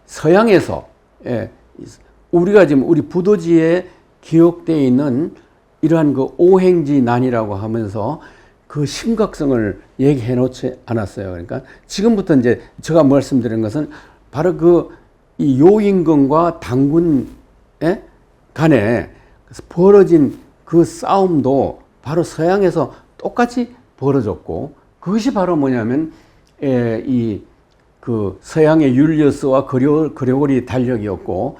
서양에서 우리가 지금 우리 부도지에 기록되어 있는 이러한 그 오행지난이라고 하면서 그 심각성을 얘기해 놓지 않았어요. 그러니까 지금부터 이제 제가 말씀드린 것은 바로 그 이 요임금과 당군 간에 벌어진 그 싸움도 바로 서양에서 똑같이 벌어졌고, 그것이 바로 뭐냐면 이 그 서양의 율리어스와 그레고리 달력이었고,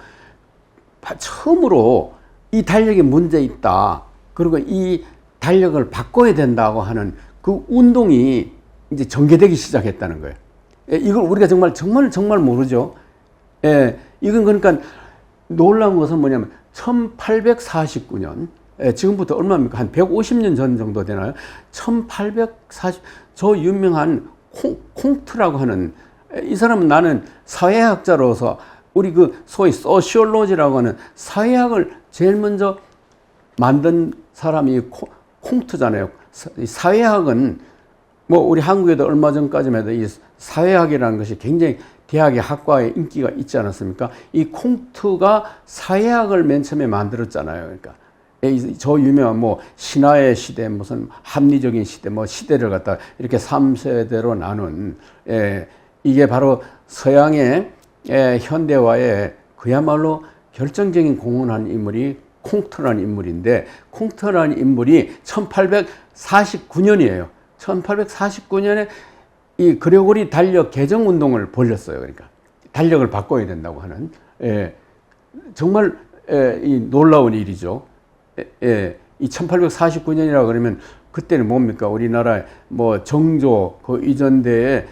처음으로 이 달력에 문제 있다, 그리고 이 달력을 바꿔야 된다고 하는 그 운동이 이제 전개되기 시작했다는 거예요. 이걸 우리가 정말 모르죠. 이건 그러니까 놀라운 것은 뭐냐면 1849년, 지금부터 얼마입니까? 한 150년 전 정도 되나요? 1840, 저 유명한 콩트라고 하는, 이 사람은 나는 사회학자로서 우리 그 소위 소시올로지라고 하는 사회학을 제일 먼저 만든 사람이 콩트잖아요. 사회학은 뭐 우리 한국에도 얼마 전까지만 해도 이 사회학이라는 것이 굉장히 대학의 학과에 인기가 있지 않았습니까? 이 콩트가 사회학을 맨 처음에 만들었잖아요. 그러니까 저 유명한 뭐 신화의 시대, 무슨 합리적인 시대, 뭐 시대를 갖다 이렇게 3세대로 나눈, 이게 바로 서양의 현대화에 그야말로 결정적인 공헌한 인물이 콩트라는 인물인데, 콩트라는 인물이 1849년이에요. 1849년에 이 그레고리 달력 개정 운동을 벌였어요. 그러니까 달력을 바꿔야 된다고 하는, 정말 이 놀라운 일이죠. 이 1849년이라 그러면 그때는 뭡니까? 우리나라 뭐 정조 그 이전대에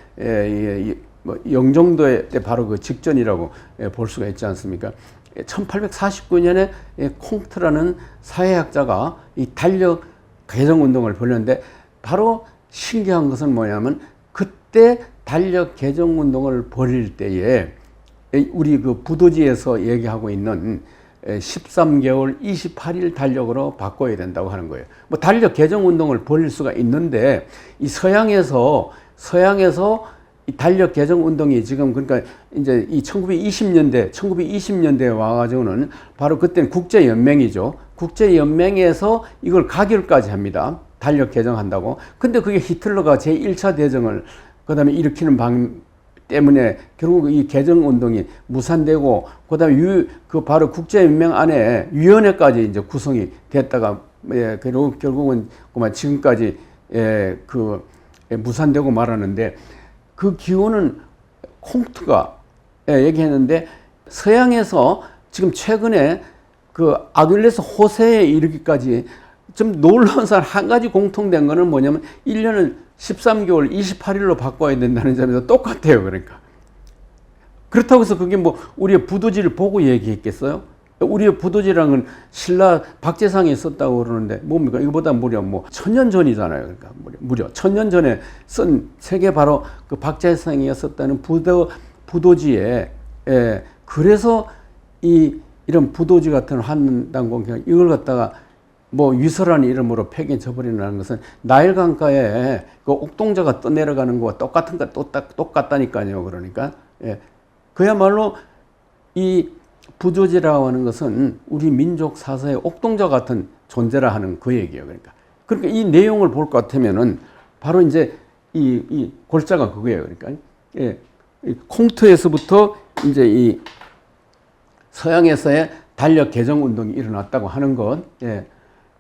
뭐 영종도 때 바로 그 직전이라고 볼 수가 있지 않습니까? 1849년에 콩트라는 사회학자가 이 달력 개정 운동을 벌였는데, 바로 신기한 것은 뭐냐면 그때 달력 개정 운동을 벌일 때에 우리 그 부도지에서 얘기하고 있는 13개월 28일 달력으로 바꿔야 된다고 하는 거예요. 뭐 달력 개정 운동을 벌일 수가 있는데, 이 서양에서 이 달력 개정 운동이 지금 그러니까 이제 이 1920년대에 와가지고는 바로 그때는 국제연맹이죠. 국제연맹에서 이걸 가결까지 합니다. 달력 개정한다고. 근데 그게 히틀러가 제1차 대전을 그다음에 일으키는 때문에 결국 이 개정 운동이 무산되고, 그다음에 그 바로 국제연맹 안에 위원회까지 이제 구성이 됐다가 결국은 그만 지금까지 그 무산되고 말하는데, 그 기원은 콩트가 얘기했는데, 서양에서 지금 최근에 그 아킬레스 호세에 이르기까지 좀 놀라운 사람 한 가지 공통된 거는 뭐냐면 1년을 13개월 28일로 바꿔야 된다는 점에서 똑같아요. 그러니까 그렇다고 해서 그게 뭐 우리의 부도지를 보고 얘기했겠어요? 우리의 부도지라는 건 신라 박재상이 썼다고 그러는데 뭡니까? 이거보다 무려 뭐 1000년 전이잖아요. 그러니까 무려 1000년 전에 쓴 책에 바로 그 박재상이 썼다는 부도지에, 그래서 이런 부도지 같은 한단공경 이걸 갖다가 뭐 위서라는 이름으로 폐기해 버리는 것은 나일 강가에 그 옥동자가 떠내려가는 거와 똑같다니까요. 그러니까 그야말로 이 부도지라고 하는 것은 우리 민족 사사의 옥동자 같은 존재라 하는 그 얘기예요. 그러니까 이 내용을 볼 것 같으면은 바로 이제 이 골자가 그거예요. 그러니까 이 콩트에서부터 이제 이 서양에서의 달력 개정 운동이 일어났다고 하는 것.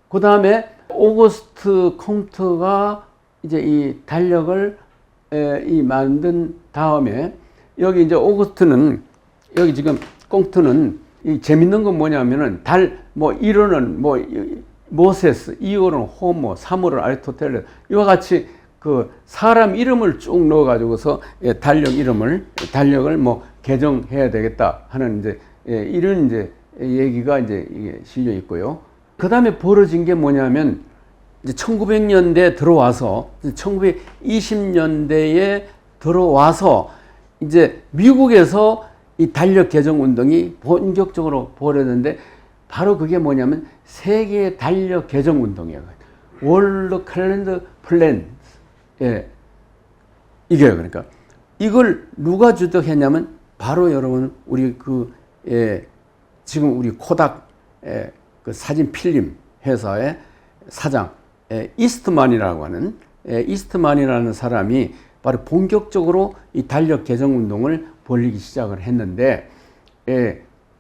그 다음에 오거스트 콩트가 이제 이 달력을 만든 다음에, 여기 이제 오거스트는, 여기 지금 콩트는 이 재밌는 건 뭐냐면은 뭐 1호는 뭐 모세스, 2호는 호모, 3호는 아리스토텔레스, 이와 같이 그 사람 이름을 쭉 넣어가지고서 달력을 뭐 개정해야 되겠다 하는 이제 이런 이제 얘기가 이제 실려 있고요. 그 다음에 벌어진 게 뭐냐면 이제 1900년대 들어와서 1920년대에 들어와서 이제 미국에서 이 달력 개정 운동이 본격적으로 벌어졌는데, 바로 그게 뭐냐면 세계 달력 개정 운동이에요. 월드 캘린더 플랜. 예. 이게요. 그러니까 이걸 누가 주도했냐면 바로 여러분 우리 지금 우리 코닥 그 사진 필름 회사의 사장 이스트만이라고 하는 이스트만이라는 사람이 바로 본격적으로 이 달력 개정 운동을 벌이기 시작을 했는데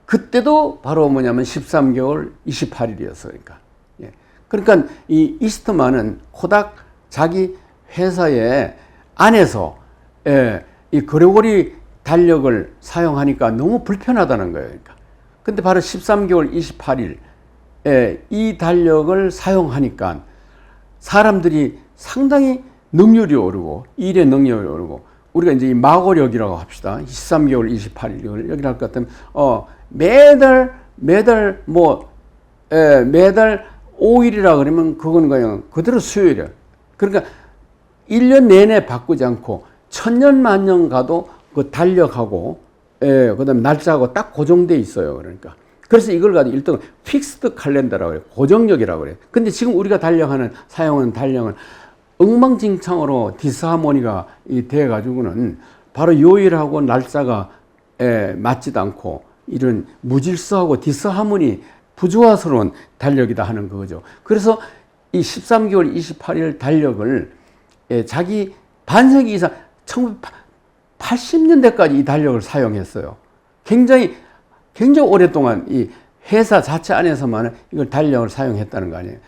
그때도 바로 뭐냐면 13개월 28일이었어요. 그러니까 이 이스트만은 코닥 자기 회사의 안에서 이 그레고리 달력을 사용하니까 너무 불편하다는 거예요. 그러니까. 근데 바로 13개월 28일 이 달력을 사용하니까 사람들이 상당히 능률이 오르고 일의 능률이 오르고 우리가 이제 이 마고력이라고 합시다. 13개월 28일 여기를 할 것 같으면 매달 5일이라 그러면 그건 그냥 그대로 수요일이야. 그러니까 1년 내내 바꾸지 않고 천년만년 가도 그 달력하고 그다음에 날짜하고 딱 고정돼 있어요. 그러니까 그래서 이걸 가지고 일단 픽스드 칼렌더라고 해요. 고정력이라고 그래요. 근데 지금 우리가 사용하는 달력은 엉망진창으로 디스하모니가 돼 가지고는 바로 요일하고 날짜가 맞지도 않고 이런 무질서하고 디스하모니 부조화스러운 달력이다 하는 거죠. 그래서 이 13개월 28일 달력을 자기 반세기 이상 1980년대까지 이 달력을 사용했어요. 굉장히 오랫동안 이 회사 자체 안에서만 이걸 달력을 사용했다는 거 아니에요.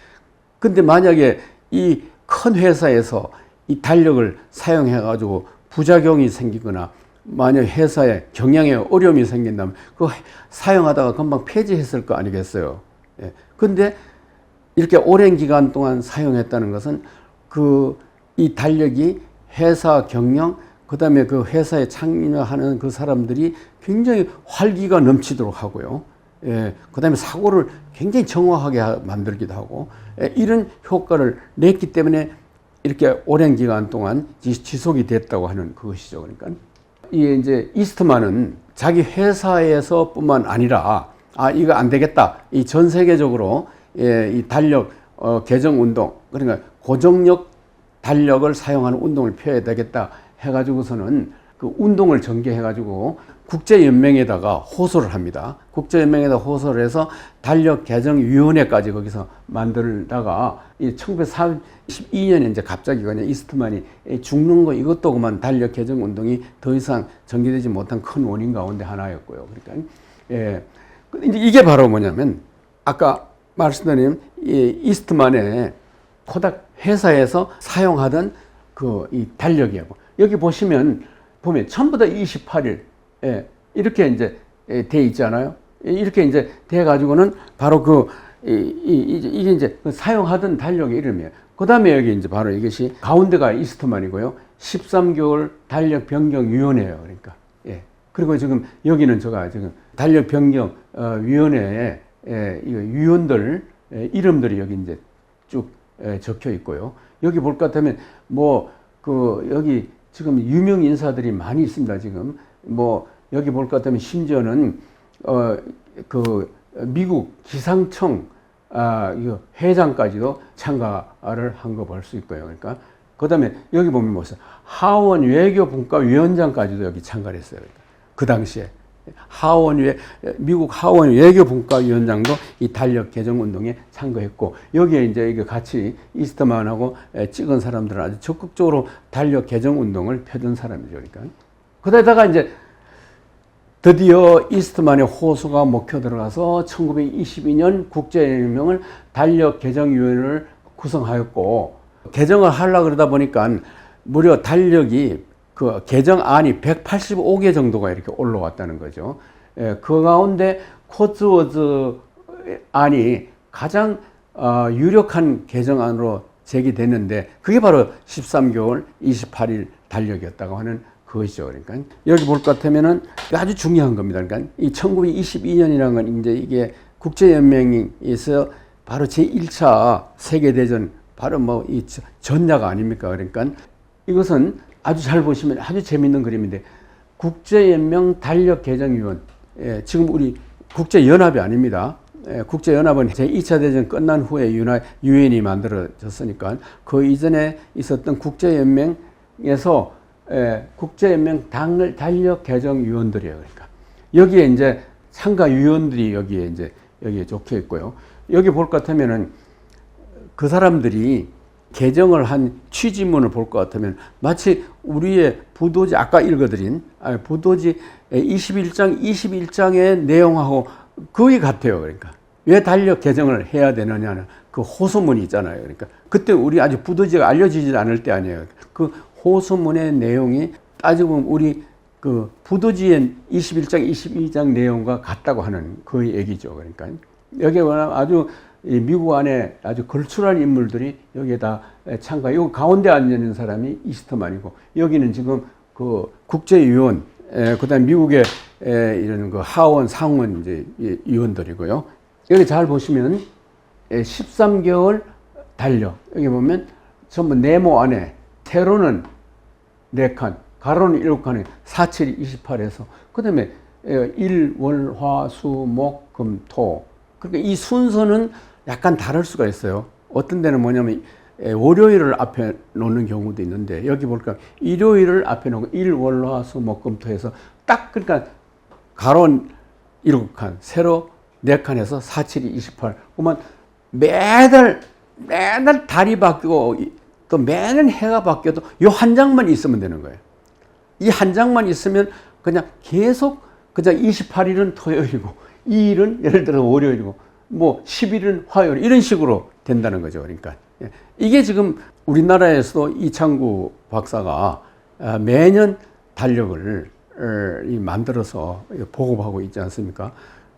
근데 만약에 이 큰 회사에서 이 달력을 사용해가지고 부작용이 생기거나 만약 회사에 경영에 어려움이 생긴다면 그거 사용하다가 금방 폐지했을 거 아니겠어요. 근데 이렇게 오랜 기간 동안 사용했다는 것은 이 달력이 회사 경영, 그 다음에 그 회사에 참여하는 그 사람들이 굉장히 활기가 넘치도록 하고요. 그 다음에 사고를 굉장히 정확하게 만들기도 하고, 이런 효과를 냈기 때문에 이렇게 오랜 기간 동안 지속이 됐다고 하는 그것이죠. 그러니까. 이제 이스트만은 자기 회사에서 뿐만 아니라, 이거 안 되겠다. 이 전 세계적으로, 이 달력, 개정 운동, 그러니까 고정력 달력을 사용하는 운동을 펴야 되겠다 해가지고서는 그 운동을 전개해가지고 국제연맹에다가 호소를 합니다. 국제연맹에다 호소를 해서 달력 개정위원회까지 거기서 만들다가 1942년에 이제 갑자기 그냥 이스트만이 죽는 거 이것도 그만 달력 개정 운동이 더 이상 전개되지 못한 큰 원인 가운데 하나였고요. 그러니까 이제 이게 바로 뭐냐면 아까 말씀드린 이스트만의 코닥 회사에서 사용하던 이 달력이에요. 여기 보면 전부 다 28일 이렇게 이제 돼 있잖아요. 이렇게 이제 돼 가지고는 바로 이게 이제 사용하던 달력의 이름이에요. 그 다음에 여기 이제 바로 이것이 가운데가 이스트만이고요. 13개월 달력 변경 위원회예요. 그러니까 그리고 지금 여기는 제가 지금 달력 변경 위원회에 위원들 이름들이 여기 이제 쭉 적혀 있고요. 여기 볼 것 같으면 여기 지금 유명 인사들이 많이 있습니다. 지금 여기 볼 것 같으면 심지어는 미국 기상청 회장까지도 참가를 한 거 볼 수 있고요. 그러니까 그다음에 여기 보면 하원 외교분과위원장까지도 여기 참가를 했어요. 그러니까 그 당시에 미국 하원 외교분과위원장도 이 달력 개정 운동에 참가했고, 여기에 이제 이게 같이 이스트만하고 찍은 사람들은 아주 적극적으로 달력 개정 운동을 펴던 사람이죠. 그러니까 그러다가 이제 드디어 이스트만의 호소가 먹혀 들어가서 1922년 국제연맹을 달력 개정위원회를 구성하였고, 개정을 하려고 그러다 보니까 무려 달력이 그 개정안이 185개 정도가 이렇게 올라왔다는 거죠. 그 가운데 코츠워즈 안이 가장 유력한 개정안으로 제기됐는데 그게 바로 13개월 28일 달력이었다고 하는 그것이죠. 그러니까 여기 볼 것 같으면은 아주 중요한 겁니다. 그러니까 이 1922년이라는 건 이제 이게 국제연맹에서 바로 제1차 세계대전 바로 이 전야가 아닙니까? 그러니까 이것은 아주 잘 보시면 아주 재밌는 그림인데, 국제연맹 달력 개정위원, 지금 우리 국제연합이 아닙니다. 국제연합은 제2차 대전 끝난 후에 유엔이 만들어졌으니까 그 이전에 있었던 국제연맹에서 국제연맹 달력 개정 위원들이에요. 그러니까 여기에 이제 참가 위원들이 여기에 적혀 있고요. 여기 볼 것 같으면은 그 사람들이 개정을 한 취지문을 볼 것 같으면 마치 우리의 부도지 아까 읽어드린 부도지 21장의 내용하고 거의 같아요. 그러니까 왜 달력 개정을 해야 되느냐는 그 호소문이 있잖아요. 그러니까 그때 우리 아직 부도지가 알려지지 않을 때 아니에요. 그 호소문의 내용이 따지고 보면 우리 그 부도지의 21장, 22장 내용과 같다고 하는 그 얘기죠. 그러니까 여기에 아주 미국 안에 아주 걸출한 인물들이 여기에다 참가. 요 가운데 앉아 있는 사람이 이스터만이고 여기는 지금 그 국제위원, 그다음 미국의 이런 그 하원, 상원 이제 위원들이고요. 여기 잘 보시면 13개월 달력. 여기 보면 전부 네모 안에 세로는 4칸, 가로는 7칸에 4, 7, 28에서 그다음에 일, 월, 화, 수, 목, 금, 토. 그러니까 이 순서는 약간 다를 수가 있어요. 어떤 데는 뭐냐면 월요일을 앞에 놓는 경우도 있는데 여기 볼까 일요일을 앞에 놓고 일, 월, 화, 수, 목, 금, 토 해서 딱 그러니까 가로는 7칸, 세로 4칸에서 4, 7, 28. 그러면 매달 달이 바뀌고 또 매년 해가 바뀌어도 이 한 장만 있으면 되는 거예요. 이 한 장만 있으면 그냥 계속 그냥 28일은 토요일이고 2일은 예를 들어 월요일이고 뭐 10일은 화요일 이런 식으로 된다는 거죠. 그러니까 이게 지금 우리나라에서도 이창구 박사가 매년 달력을 만들어서 보급하고 있지 않습니까?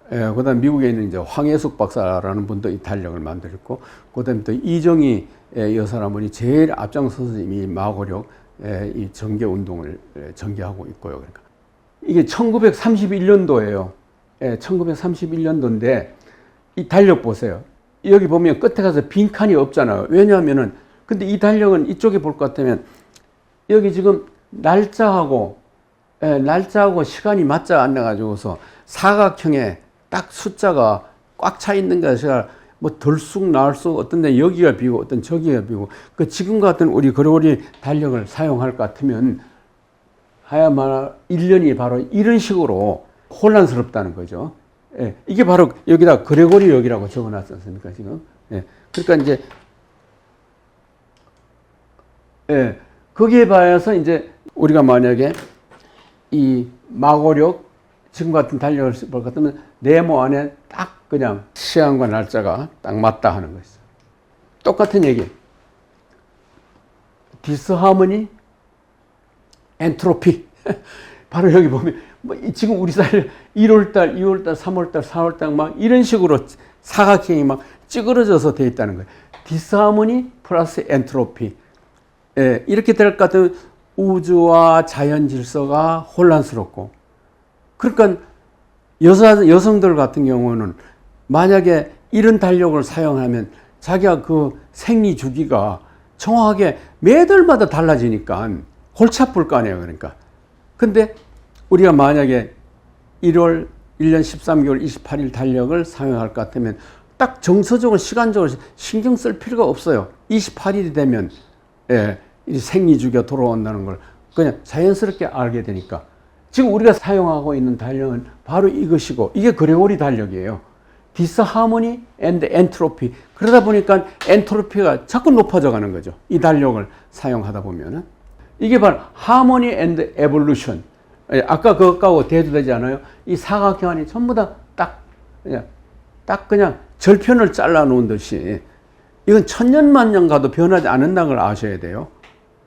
그다음 미국에 있는 이제 황혜숙 박사라는 분도 이 달력을 만들었고, 그다음에 또 이정희 여사라는 분이 제일 앞장서서 이 마고력 이 정계 운동을 전개하고 있고요. 그러니까 이게 1931년도예요. 1931년도인데 이 달력 보세요. 여기 보면 끝에 가서 빈 칸이 없잖아요. 왜냐하면은 근데 이 달력은 이쪽에 볼 것 같으면 여기 지금 날짜하고 시간이 맞지 않아 가지고서 사각형에 딱 숫자가 꽉 차 있는 것이 뭐 덜쑥 나올쑥 어떤 데 여기가 비고 어떤 저기가 비고 그 지금 같은 우리 그레고리 달력을 사용할 것 같으면 하야말로 1년이 바로 이런 식으로 혼란스럽다는 거죠. 이게 바로 여기다 그레고리 역이라고 적어놨지 않습니까 지금? 그러니까 이제 거기에 봐서 이제 우리가 만약에 이 마고력 지금 같은 달력을 볼 것 같으면 네모 안에 딱 그냥 시간과 날짜가 딱 맞다 하는 것이죠. 똑같은 얘기. 디스하모니, 엔트로피. 바로 여기 보면 지금 우리 달 1월달, 2월달, 3월달, 4월달 막 이런 식으로 사각형이 막 찌그러져서 돼 있다는 거예요. 디스하모니 플러스 엔트로피. 이렇게 될 것 같으면 우주와 자연 질서가 혼란스럽고, 그러니까 여성들 같은 경우는 만약에 이런 달력을 사용하면 자기가 그 생리 주기가 정확하게 매달마다 달라지니까 골치 아플 거 아니에요. 그러니까. 근데 우리가 만약에 1월 1년 13개월 28일 달력을 사용할 것 같으면 딱 정서적으로 시간적으로 신경 쓸 필요가 없어요. 28일이 되면 이 생리 주기가 돌아온다는 걸 그냥 자연스럽게 알게 되니까. 지금 우리가 사용하고 있는 달력은 바로 이것이고, 이게 그레고리 달력이에요. 디스하모니 앤드 엔트로피. 그러다 보니까 엔트로피가 자꾸 높아져 가는 거죠. 이 달력을 사용하다 보면은. 이게 바로 하모니 앤드 에볼루션. 아까 그것하고 대두되지 않아요? 이 사각형 안이 전부 다 딱 그냥 절편을 잘라 놓은 듯이, 이건 천년만년 가도 변하지 않는다는 걸 아셔야 돼요.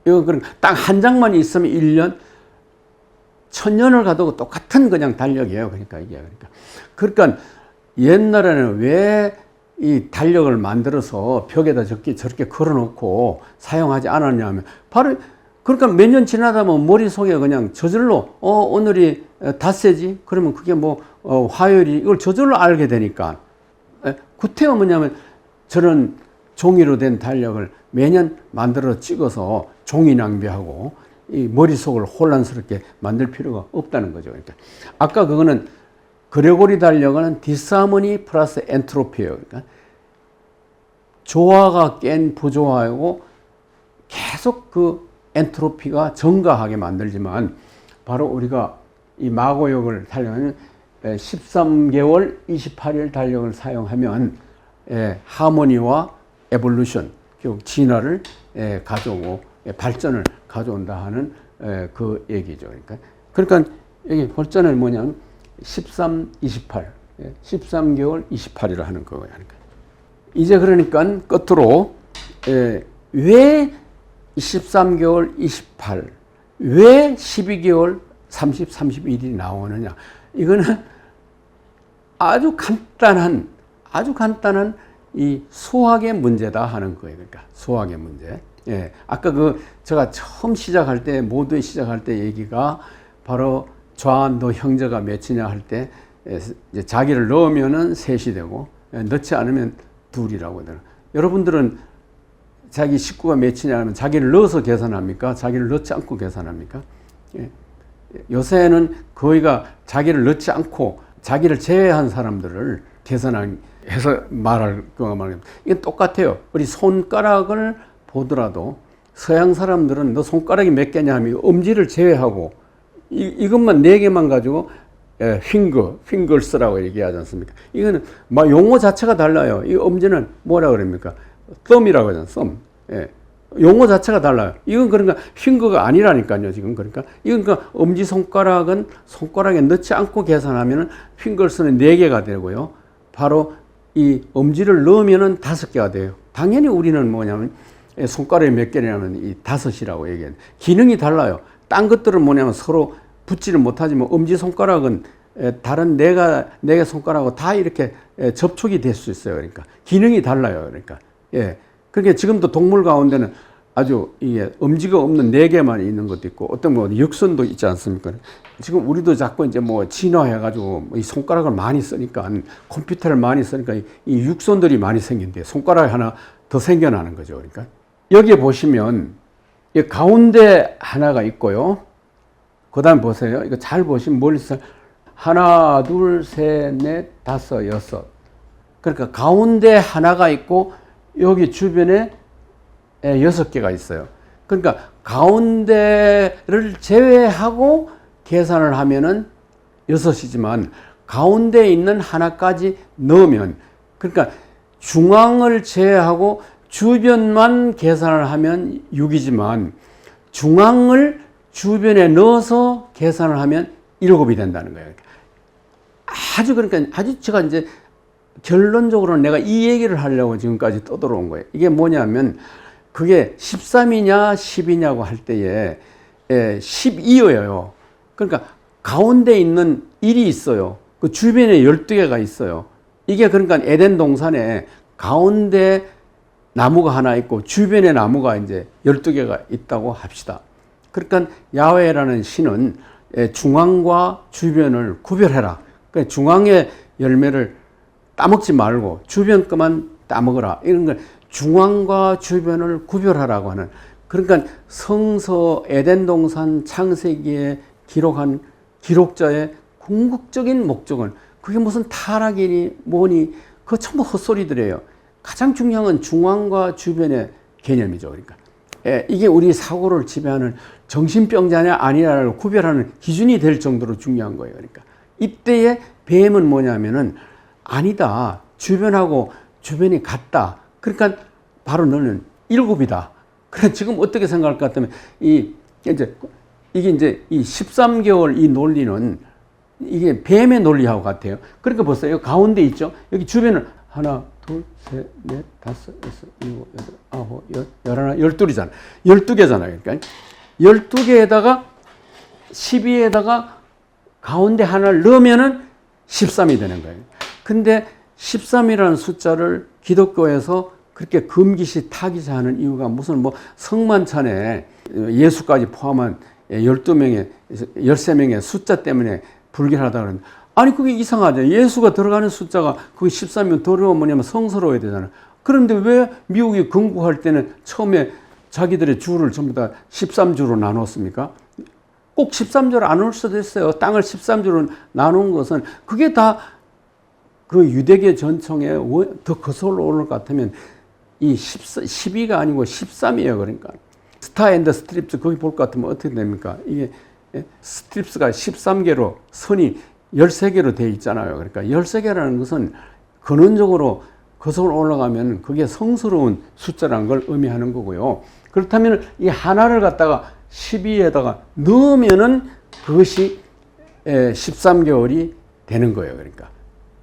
이건 그냥 딱 한 장만 있으면 1년, 천년을 가도 똑같은 그냥 달력이에요. 그러니까 옛날에는 왜 이 달력을 만들어서 벽에다 저렇게 걸어놓고 사용하지 않았냐면, 바로 그러니까 몇 년 지나다 보면 머릿속에 그냥 저절로 오늘이 닷새지? 그러면 그게 뭐 화요일이, 이걸 저절로 알게 되니까. 구태여 뭐냐면 저런 종이로 된 달력을 매년 만들어 찍어서 종이 낭비하고 이 머릿속을 혼란스럽게 만들 필요가 없다는 거죠. 그러니까 아까 그거는 그레고리 달력은 디스하모니 플러스 엔트로피예요. 그러니까 조화가 깬 부조화이고 계속 그 엔트로피가 증가하게 만들지만 바로 우리가 이 마고역을 달력하는 13개월 28일 달력을 사용하면 하모니와 에볼루션, 즉 진화를 가져오고 발전을 가져온다 하는 그 얘기죠. 그러니까 여기 벌전은 뭐냐면 13, 28, 13개월 28일을 하는 거예요. 이제 그러니까 끝으로 왜 13개월 28, 왜 12개월 30, 31일이 나오느냐. 이거는 아주 간단한 이 수학의 문제다 하는 거예요. 그러니까 수학의 문제. 아까 제가 처음 시작할 때, 모두에 시작할 때 얘기가 바로 좌안도 형제가 몇이냐 할 때 이제 자기를 넣으면은 셋이 되고 넣지 않으면 둘이라고 하더라고요. 여러분들은 자기 식구가 몇이냐 하면 자기를 넣어서 계산합니까? 자기를 넣지 않고 계산합니까? 요새는 거의가 자기를 넣지 않고 자기를 제외한 사람들을 계산해서 말할 거가 말입니다. 이건 똑같아요. 우리 손가락을 보더라도 서양 사람들은 너 손가락이 몇 개냐 하면 엄지를 제외하고 이것만 4개만 가지고 핑거스라고 얘기하지 않습니까? 이거는 용어 자체가 달라요. 이 엄지는 뭐라 그럽니까? thumb이라고 하잖아요. thumb. 용어 자체가 달라요. 이건 그러니까 핑거가 아니라니까요. 지금 그러니까 이건 엄지 손가락은 손가락에 넣지 않고 계산하면은 핑거스는 4개가 되고요. 바로 이 엄지를 넣으면은 5개가 돼요. 당연히 우리는 뭐냐면 손가락이 몇 개냐면 이 5이라고 얘기해요. 기능이 달라요. 딴 것들은 뭐냐면 서로 붙지를 못하지만 엄지손가락은 다른 4개 손가락하고 다 이렇게 접촉이 될 수 있어요. 그러니까 기능이 달라요. 그러니까 그러니까 지금도 동물 가운데는 아주 이게 엄지가 없는 4개만 있는 것도 있고 어떤 뭐 역선도 있지 않습니까? 지금 우리도 자꾸 이제 뭐 진화해가지고 이 손가락을 많이 쓰니까 컴퓨터를 많이 쓰니까 이 육선들이 많이 생긴대. 손가락이 하나 더 생겨나는 거죠. 그러니까 여기에 보시면 이 가운데 하나가 있고요. 그 다음 보세요. 이거 잘 보시면 멀리서 하나, 둘, 셋, 넷, 다섯, 여섯. 그러니까 가운데 하나가 있고 여기 주변에 6개가 있어요. 그러니까 가운데를 제외하고 계산을 하면은 6이지만 가운데 있는 하나까지 넣으면 그러니까 중앙을 제외하고 주변만 계산을 하면 6이지만 중앙을 주변에 넣어서 계산을 하면 7이 된다는 거예요. 그러니까 아주 제가 이제 결론적으로는 내가 이 얘기를 하려고 지금까지 떠들어온 거예요. 이게 뭐냐면 그게 13이냐 10이냐고 할 때에 12예요. 그러니까 가운데 있는 1이 있어요. 그 주변에 12개가 있어요. 이게 그러니까 에덴 동산에 가운데 나무가 하나 있고 주변에 나무가 이제 12개가 있다고 합시다. 그러니까 야훼라는 신은 중앙과 주변을 구별해라. 그러니까 중앙의 열매를 따먹지 말고 주변 것만 따먹어라. 이런 걸 중앙과 주변을 구별하라고 하는 그러니까 성서 에덴 동산 창세기에 기록한 기록자의 궁극적인 목적은 그게 무슨 타락이니 뭐니 그거 전부 헛소리들이에요. 가장 중요한 건 중앙과 주변의 개념이죠. 그러니까 이게 우리 사고를 지배하는 정신병자냐 아니냐를 구별하는 기준이 될 정도로 중요한 거예요. 그러니까 이때의 뱀은 뭐냐면은 아니다. 주변하고 주변이 같다. 그러니까 바로 너는 7이다. 그래 지금 어떻게 생각할 것 같으면 이게 이제 이 13개월 이 논리는 이게 뱀의 논리하고 같아요. 그러니까 보세요. 여기 가운데 있죠. 여기 주변은 하나, 둘, 셋, 넷, 다섯, 여섯, 일곱, 여덟, 아홉, 열하나, 12이잖아. 12개잖아요. 그러니까 12개에다가 12에다가 가운데 하나를 넣으면은 13이 되는 거예요. 근데 13이라는 숫자를 기독교에서 그렇게 금기시 타기시 하는 이유가 무슨 뭐 성만찬에 예수까지 포함한 12명의, 13명의 숫자 때문에 불결하다 그러는데 아니 그게 이상하죠. 예수가 들어가는 숫자가 그게 13면 더러워 뭐냐면 성스러워야 되잖아요. 그런데 왜 미국이 건국할 때는 처음에 자기들의 주를 전부 다 13주로 나눴습니까? 꼭 13조로 안 올 수도 있어요. 땅을 13조로 나눈 것은 그게 다 그 유대계 전통에 더 거슬러 오를 것 같으면 이 12가 아니고 13이에요. 그러니까 스타 앤드 스트립스 거기 볼 것 같으면 어떻게 됩니까? 이게 스트립스가 13개로 선이 13개로 되어 있잖아요. 그러니까 13개라는 것은 근원적으로 거슬러 올라가면 그게 성스러운 숫자라는 걸 의미하는 거고요. 그렇다면 이 하나를 갖다가 12에다가 넣으면은 그것이 13개월이 되는 거예요. 그러니까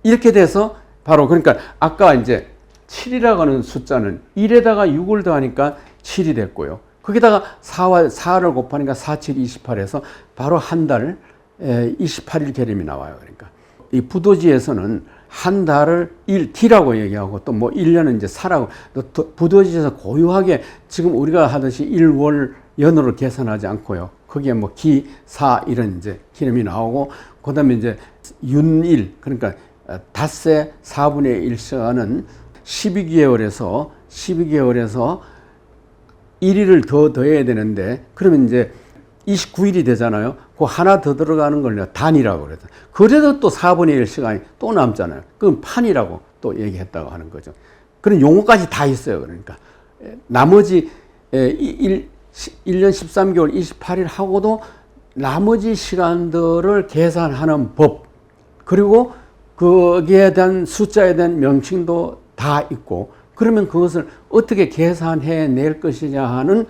이렇게 돼서 바로 그러니까 아까 이제 7이라고 하는 숫자는 1에다가 6을 더하니까 7이 됐고요. 거기다가 4를 곱하니까 4, 7, 28에서 바로 한 달 28일 계림이 나와요. 그러니까 이 부도지에서는 한 달을 T라고 얘기하고 또 뭐 1년은 이제 4라고 또 부도지에서 고유하게 지금 우리가 하듯이 일월 연으로 계산하지 않고요. 거기에 뭐 기, 사 이런 이제 기름이 나오고 그다음에 이제 윤일 그러니까 닷새 4분의 1시간은 12개월에서 1일을 더 더해야 되는데 그러면 이제 29일이 되잖아요. 그 하나 더 들어가는 걸 단이라고 그랬죠. 그래도 또 4분의 1 시간이 또 남잖아요. 그건 판이라고 또 얘기했다고 하는 거죠. 그런 용어까지 다 있어요. 그러니까 나머지 1년 13개월 28일 하고도 나머지 시간들을 계산하는 법 그리고 거기에 대한 숫자에 대한 명칭도 다 있고 그러면 그것을 어떻게 계산해낼 것이냐 하는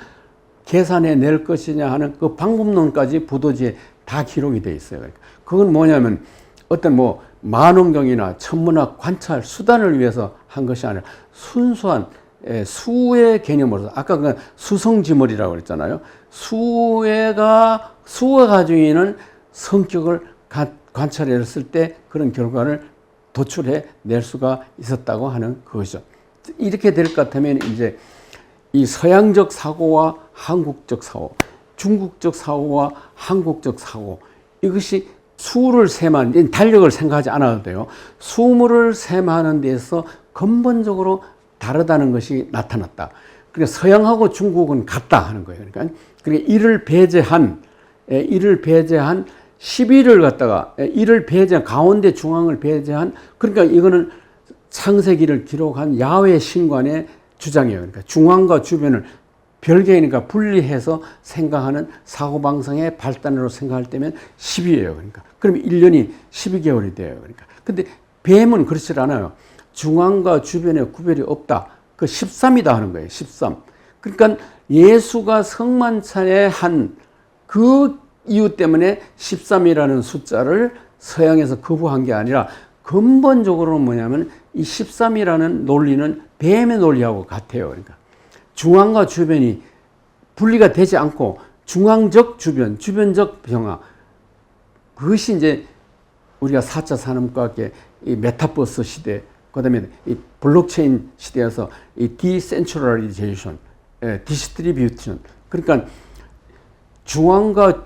그 방법론까지 부도지에 다 기록이 되어 있어요. 그건 뭐냐면 어떤 뭐 만원경이나 천문학 관찰 수단을 위해서 한 것이 아니라 순수한 수의 개념으로서 아까 그 수성지물이라고 그랬잖아요. 수가 가지고 있는 성격을 관찰했을 때 그런 결과를 도출해 낼 수가 있었다고 하는 것이죠. 이렇게 될 것 같으면 이제 이 서양적 사고와 한국적 사고, 중국적 사고와 한국적 사고 이것이 수를 셈하는 달력을 생각하지 않아도 돼요. 수물을 셈하는 데서 근본적으로 다르다는 것이 나타났다. 그러니까 서양하고 중국은 같다 하는 거예요. 그러니까 이를 배제한 12일을 갖다가 이를 배제한 가운데 중앙을 배제한 그러니까 이거는 창세기를 기록한 야훼 신관의 주장이에요. 그러니까 중앙과 주변을 별개이니까 분리해서 생각하는 사고방식의 발단으로 생각할 때면 10이에요. 그러니까 그러면 1년이 12개월이 돼요. 그러니까 근데 뱀은 그렇지 않아요. 중앙과 주변에 구별이 없다. 그 13이다 하는 거예요. 13. 그러니까 예수가 성만찬에 한 그 이유 때문에 13이라는 숫자를 서양에서 거부한 게 아니라 근본적으로는 뭐냐면 이 13이라는 논리는 뱀의 논리하고 같아요. 그러니까 중앙과 주변이 분리가 되지 않고 중앙적 주변, 주변적 병화 그것이 이제 우리가 4차 산업과학의 이 메타버스 시대, 그 다음에 이 블록체인 시대에서 이 디센트럴리제이션, 디스트리뷰션 그러니까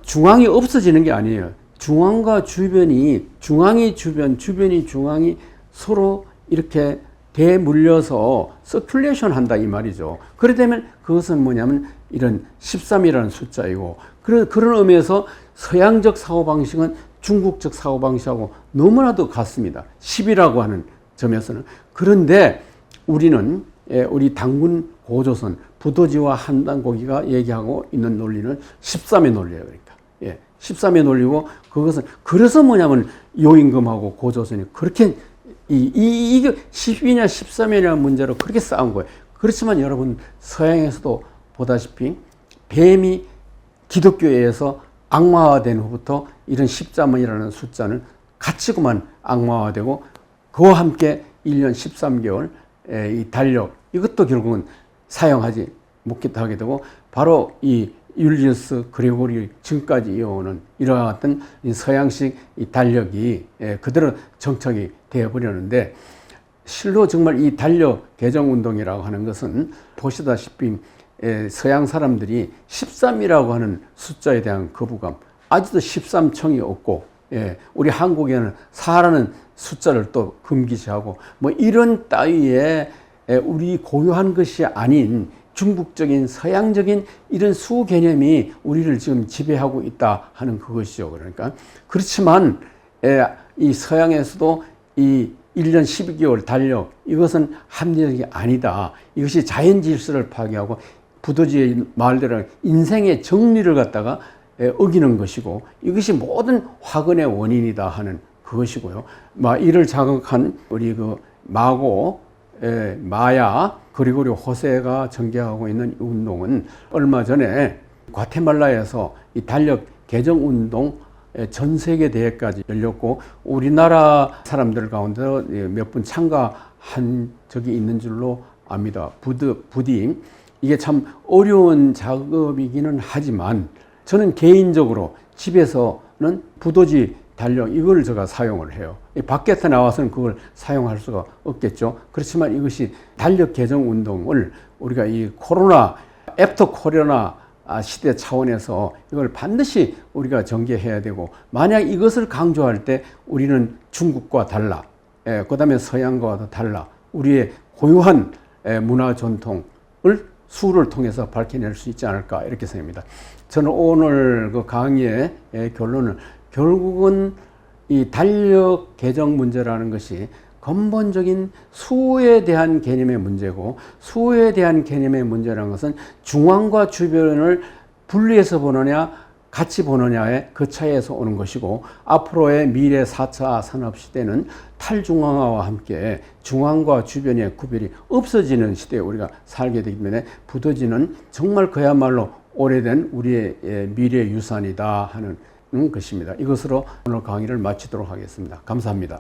중앙이 없어지는 게 아니에요. 중앙과 주변이 중앙이 주변, 주변이 중앙이 서로 이렇게 대물려서 서큘레이션 한다 이 말이죠. 그러다면 그것은 뭐냐면 이런 13이라는 숫자이고 그런 의미에서 서양적 사고방식은 중국적 사고방식하고 너무나도 같습니다. 10이라고 하는 점에서는. 그런데 우리는 우리 당군 고조선 부도지와 한단고기가 얘기하고 있는 논리는 13의 논리예요. 그러니까 13의 논리고 그것은 그래서 뭐냐면 요임금하고 고조선이 그렇게 이게 12냐 13이냐 문제로 그렇게 싸운 거예요. 그렇지만 여러분 서양에서도 보다시피 뱀이 기독교에서 악마화된 후부터 이런 13이라는 숫자는 가치구만 악마화되고 그와 함께 1년 13개월 이 달력 이것도 결국은 사용하지 못하게 되고 바로 이 율리우스 그레고리 지금까지 이어오는 이와 같은 서양식 이 달력이 그대로 정착이 되어버렸는데 실로 정말 이 달력 개정운동이라고 하는 것은 보시다시피 서양 사람들이 13이라고 하는 숫자에 대한 거부감 아직도 13청이 없고 우리 한국에는 4라는 숫자를 또 금기시하고 뭐 이런 따위의 우리 고유한 것이 아닌 중국적인 서양적인 이런 수 개념이 우리를 지금 지배하고 있다 하는 그것이죠. 그러니까 그렇지만 이 서양에서도 이 1년 12개월 달력 이것은 합리적이 아니다. 이것이 자연 질서를 파괴하고 부도지의 말대로 인생의 정리를 갖다가 어기는 것이고 이것이 모든 화근의 원인이다 하는 그것이고요. 이를 자극한 우리 그 마고, 마야, 그리고리 호세가 전개하고 있는 운동은 얼마 전에 과테말라에서 이 달력 개정 운동 전 세계 대회까지 열렸고 우리나라 사람들 가운데 몇 분 참가한 적이 있는 줄로 압니다. 부디 이게 참 어려운 작업이기는 하지만 저는 개인적으로 집에서는 부도지 달력 이걸 제가 사용을 해요. 밖에 나와서는 그걸 사용할 수가 없겠죠. 그렇지만 이것이 달력 개정 운동을 우리가 이 코로나 애프터 코로나 시대 차원에서 이걸 반드시 우리가 전개해야 되고 만약 이것을 강조할 때 우리는 중국과 달라, 그 다음에 서양과도 달라 우리의 고유한 문화 전통을 수를 통해서 밝혀낼 수 있지 않을까 이렇게 생각합니다. 저는 오늘 그 강의의 결론은 결국은 이 달력 개정 문제라는 것이 근본적인 수에 대한 개념의 문제고 수에 대한 개념의 문제라는 것은 중앙과 주변을 분리해서 보느냐 같이 보느냐의 그 차이에서 오는 것이고 앞으로의 미래 4차 산업시대는 탈중앙화와 함께 중앙과 주변의 구별이 없어지는 시대에 우리가 살게 되기 때문에 부도지는 정말 그야말로 오래된 우리의 미래 유산이다 하는 것입니다. 이것으로 오늘 강의를 마치도록 하겠습니다. 감사합니다.